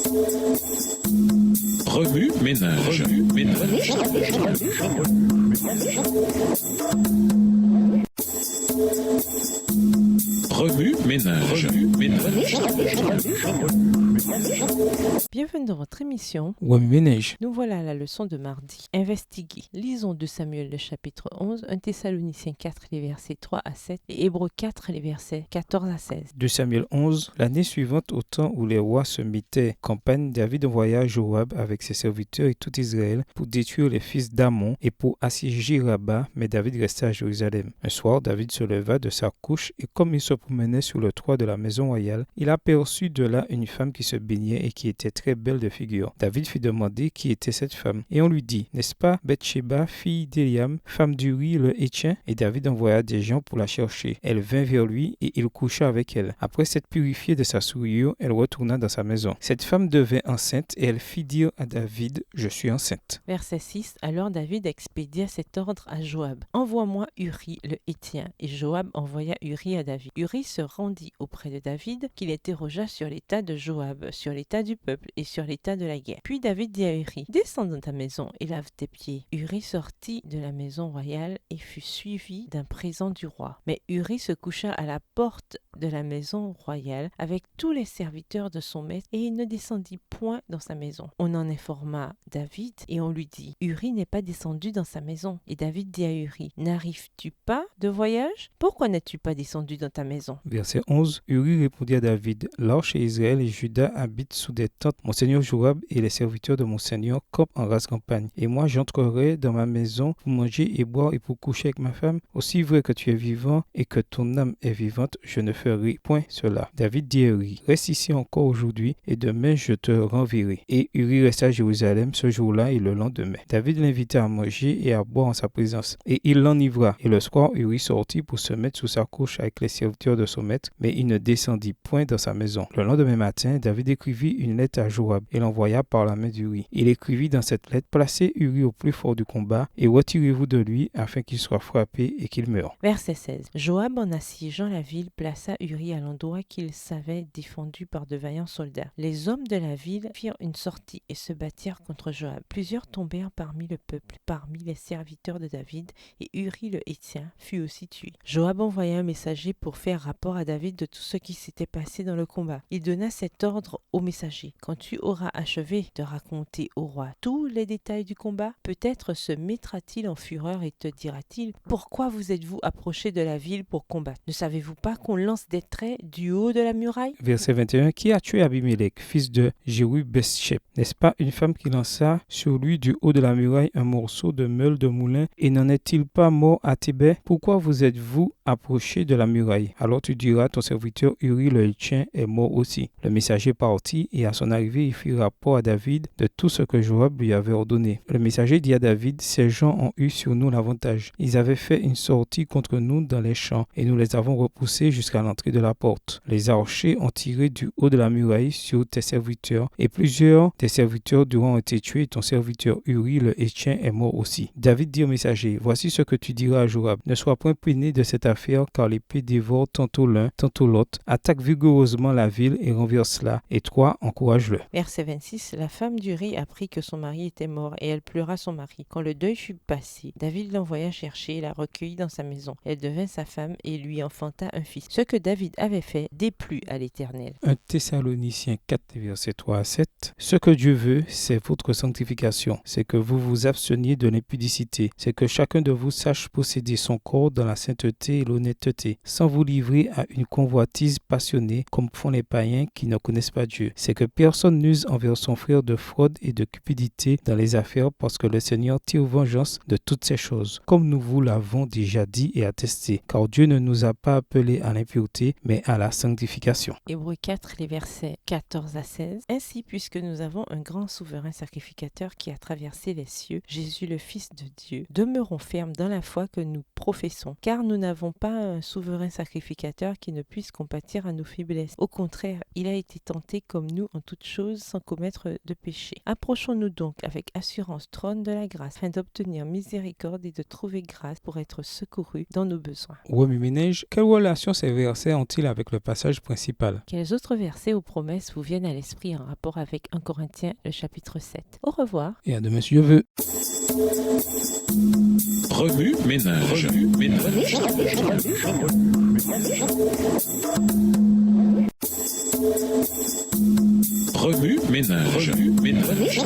Remue ménage. Remue ménage. Bienvenue dans votre émission. Remue ménage. Nous voilà à la leçon de mardi. Investiguer. Lisons 2 Samuel le chapitre 11, 1 Thessaloniciens 4 les versets 3 à 7 et Hébreux 4 les versets 14 à 16. 2 Samuel 11. L'année suivante, au temps où les rois se mettaient campagne, David envoya Joab avec ses serviteurs et tout Israël pour détruire les fils d'Ammon et pour assiéger Rabba, mais David resta à Jérusalem. Un soir, David se leva de sa couche et comme il se promenait sur le toit de la maison royale, il aperçut de là une femme qui se baignait et qui était très belle de figure. David fit demander qui était cette femme et on lui dit, n'est-ce pas Bathsheba, fille d'Eliam, femme d'Uri le Héthien? Et David envoya des gens pour la chercher. Elle vint vers lui et il coucha avec elle. Après s'être purifiée de sa souillure, elle retourna dans sa maison. Cette femme devint enceinte et elle fit dire à David, je suis enceinte. Verset 6. Alors David expédia cet ordre à Joab. Envoie-moi Uri le Héthien. Et Joab envoya Uri à David. Uri se rendit auprès de David, qu'il interrogea sur l'état de Joab, sur l'état du peuple et sur l'état de la guerre. Puis David dit à Uri, descends dans ta maison et lave tes pieds. Uri sortit de la maison royale et fut suivi d'un présent du roi. Mais Uri se coucha à la porte de la maison royale avec tous les serviteurs de son maître et il ne descendit point dans sa maison. On en informa David et on lui dit, Uri n'est pas descendu dans sa maison. Et David dit à Uri, n'arrives-tu pas de voyage? Pourquoi n'es-tu pas descendu dans ta maison? Verset 11. Uri répondit à David, l'arche et Israël et Juda habitent sous des tentes. Mon seigneur Joab et les serviteurs de mon seigneur campent en race campagne. Et moi j'entrerai dans ma maison pour manger et boire et pour coucher avec ma femme. Aussi vrai que tu es vivant et que ton âme est vivante, je ne ferai point cela. David dit à Uri, reste ici encore aujourd'hui et demain je te renverrai. Et Uri resta à Jérusalem ce jour-là et le lendemain. David l'invita à manger et à boire en sa présence. Et il l'enivra. Et le soir, Uri sortit pour se mettre sous sa couche avec les serviteurs de son maître, mais il ne descendit point dans sa maison. Le lendemain matin, David écrivit une lettre à Joab et l'envoya par la main d'Uri. Il écrivit dans cette lettre, placez Uri au plus fort du combat et retirez-vous de lui afin qu'il soit frappé et qu'il meure. Verset 16. Joab, en assiégeant la ville, plaça Uri à l'endroit qu'il savait défendu par de vaillants soldats. Les hommes de la ville firent une sortie et se battirent contre Joab. Plusieurs tombèrent parmi le peuple, parmi les serviteurs de David, et Uri le Héthien fut aussi tué. Joab envoya un messager pour faire rapport à David de tout ce qui s'était passé dans le combat. Il donna cet ordre au messager. Quand tu auras achevé de raconter au roi tous les détails du combat, peut-être se mettra-t-il en fureur et te dira-t-il, pourquoi vous êtes-vous approché de la ville pour combattre? Ne savez-vous pas qu'on lance des traits du haut de la muraille? Verset 21. Qui a tué Abimelech, fils de Jéru-Beshep? N'est-ce pas une femme qui lança sur lui du haut de la muraille un morceau de meule de moulin et n'en est-il pas mort à Thébès? Pourquoi vous êtes-vous approché de la muraille? Alors tu diras, ton serviteur Uri le Héthien est mort aussi. Le messager partit et à son arrivée il fit rapport à David de tout ce que Joab lui avait ordonné. Le messager dit à David, ces gens ont eu sur nous l'avantage. Ils avaient fait une sortie contre nous dans les champs et nous les avons repoussés jusqu'à l'entrée de la porte. Les archers ont tiré du haut de la muraille sur tes serviteurs et plusieurs des serviteurs d'Uri ont été tués et ton serviteur Uri le Héthien est mort aussi. David dit au messager, voici ce que tu diras à Joab. Ne sois point peiné de cette affaire car l'épée dévore tantôt l'un, tantôt l'autre. Attaque vigoureusement la ville et renverse-la. Et toi, encourage-le. Verset 26. La femme d'Uri apprit que son mari était mort et elle pleura son mari. Quand le deuil fut passé, David l'envoya chercher et la recueillit dans sa maison. Elle devint sa femme et lui enfanta un fils. Ce que David avait fait déplut à l'Éternel. 1 Thessaloniciens 4, versets 3 à 7. Ce que Dieu veut, c'est votre sanctification. C'est que vous vous absteniez de l'impudicité. C'est que chacun de vous sache posséder son corps dans la sainteté et l'honnêteté, sans vous livrer à une convoitise passionnée comme font les païens qui ne connaissent pas Dieu. C'est que personne n'use envers son frère de fraude et de cupidité dans les affaires parce que le Seigneur tire vengeance de toutes ces choses, comme nous vous l'avons déjà dit et attesté, car Dieu ne nous a pas appelés à l'impureté, mais à la sanctification. Hébreux 4, les versets 14 à 16. Ainsi, puisque nous avons un grand souverain sacrificateur qui a traversé les cieux, Jésus le Fils de Dieu, demeurons fermes dans la foi que nous professons, car nous n'avons pas un souverain sacrificateur qui ne puisse compatir à nos faiblesses. Au contraire, il a été tenté tenté comme nous en toutes choses sans commettre de péché. Approchons-nous donc avec assurance trône de la grâce afin d'obtenir miséricorde et de trouver grâce pour être secourus dans nos besoins. Ménage, quelle relation ces versets ont-ils avec le passage principal? Quels autres versets ou promesses vous viennent à l'esprit en rapport avec 1 Corinthiens, le chapitre 7? Au revoir. Et à demain si Dieu veut. Remue ménage. Remue ménage. Remue ménage. Remue ménage.